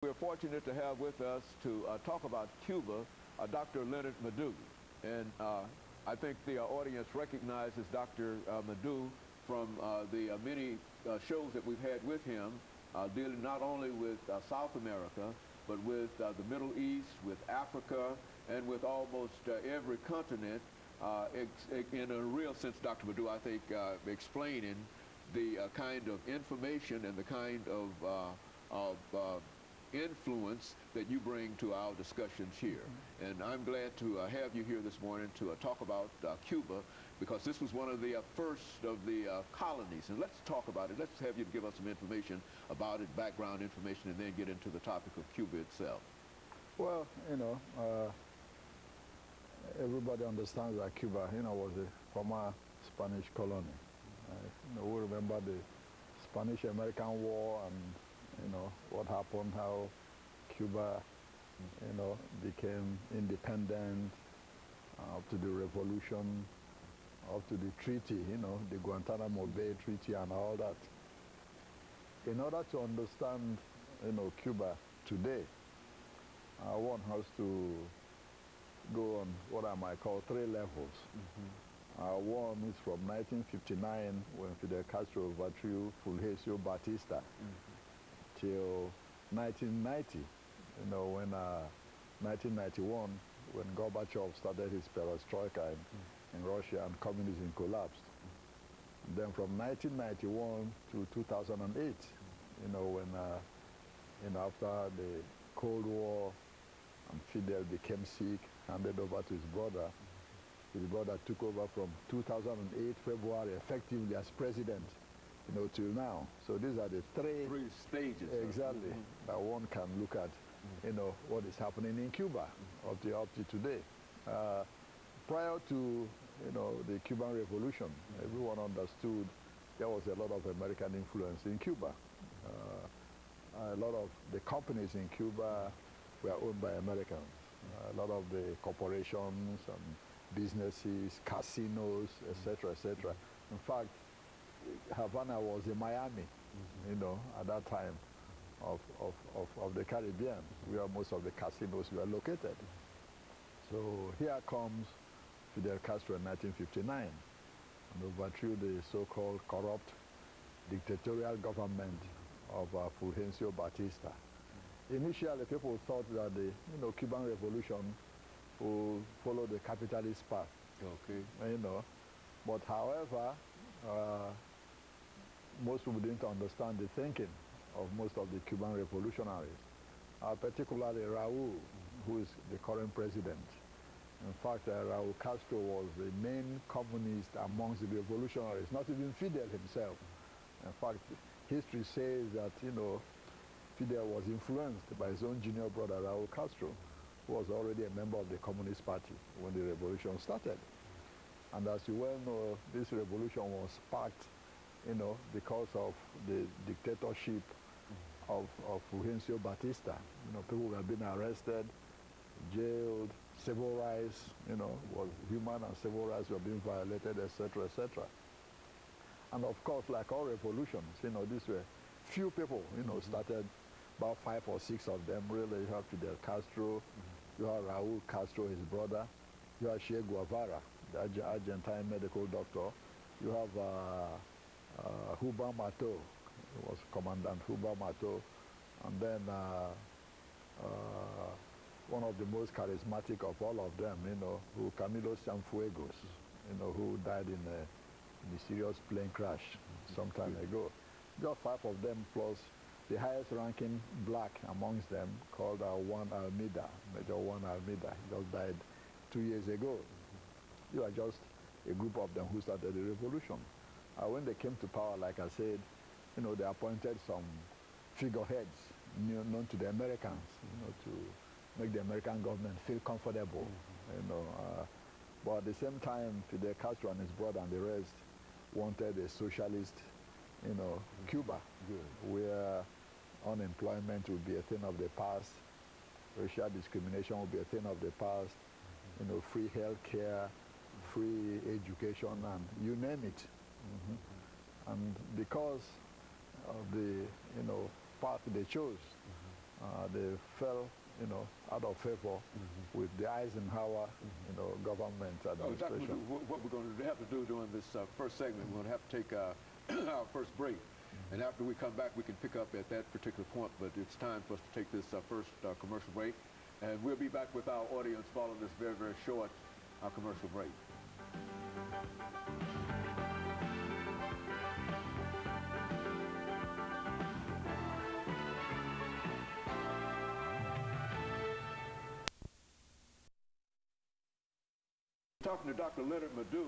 We're fortunate to have with us to talk about Cuba, Dr. LMadu6. And I think the audience recognizes Dr. LMadu6 from the many shows that we've had with him, dealing not only with South America, but with the Middle East, with Africa, and with almost every continent. In a real sense, Dr. LMadu6, I think, explaining the kind of information and the kind of influence that you bring to our discussions here. And I'm glad to have you here this morning to talk about Cuba, because this was one of the first of the colonies. And let's talk about it. Let's have you give us some information about it, background information, and then get into the topic of Cuba itself. Well, everybody understands that Cuba, was a former Spanish colony. We remember the Spanish-American War and what happened, how Cuba, became independent, up to the revolution, up to the treaty, the Guantanamo Bay Treaty and all that. In order to understand, Cuba today, one has to go on what I might call three levels. One is from 1959, when Fidel Castro overthrew Fulgencio Batista, till 1990, when 1991, when Gorbachev started his perestroika in Russia and communism collapsed. Then from 1991 to 2008, when after the Cold War and Fidel became sick, handed over to his brother took over from 2008 February effectively as president, till now. So these are the three stages. Exactly, that one can look at, what is happening in Cuba up to today. Prior to, the Cuban Revolution, everyone understood there was a lot of American influence in Cuba. A lot of the companies in Cuba were owned by Americans. A lot of the corporations and businesses, casinos, etc., etc. In fact, Havana was in Miami, at that time of the Caribbean, where most of the casinos were located. So here comes Fidel Castro in 1959 and overthrew the so-called corrupt dictatorial government of Fulgencio Batista. Initially, people thought that the Cuban Revolution would follow the capitalist path. Okay. But however, most people didn't understand the thinking of most of the Cuban revolutionaries, particularly Raúl, who is the current president. In fact, Raúl Castro was the main communist amongst the revolutionaries, not even Fidel himself. In fact, history says that, Fidel was influenced by his own junior brother, Raúl Castro, who was already a member of the Communist Party when the revolution started. And as you well know, this revolution was sparked, because of the dictatorship of Fulgencio Batista. People were being arrested, jailed, civil rights, was human and civil rights were being violated, etc., etc. And of course, like all revolutions, these were few people, started, about 5 or 6 of them, really. You have Fidel Castro, you have Raúl Castro, his brother, you have Che Guevara, the Argentine medical doctor, you have Huba Mato, was Commandant Huba Mato, and then one of the most charismatic of all of them, who Camilo Cienfuegos, who died in a mysterious plane crash some time ago. Just 5 of them, plus the highest ranking black amongst them, called Juan Almeida, Major Juan Almeida. He just died 2 years ago. You are just a group of them who started the revolution. When they came to power, like I said, they appointed some figureheads known to the Americans, to make the American government feel comfortable. But at the same time, Fidel Castro and his brother and the rest wanted a socialist, Cuba, where unemployment would be a thing of the past, racial discrimination would be a thing of the past, free health care, free education, and you name it. And because of the path they chose, they fell, out of favor with the Eisenhower, government administration. What we're going to have to do during this first segment, we're going to have to take our first break. And after we come back, we can pick up at that particular point. But it's time for us to take this first commercial break. And we'll be back with our audience following this very, very short commercial break. Talking to Dr. LMadu6.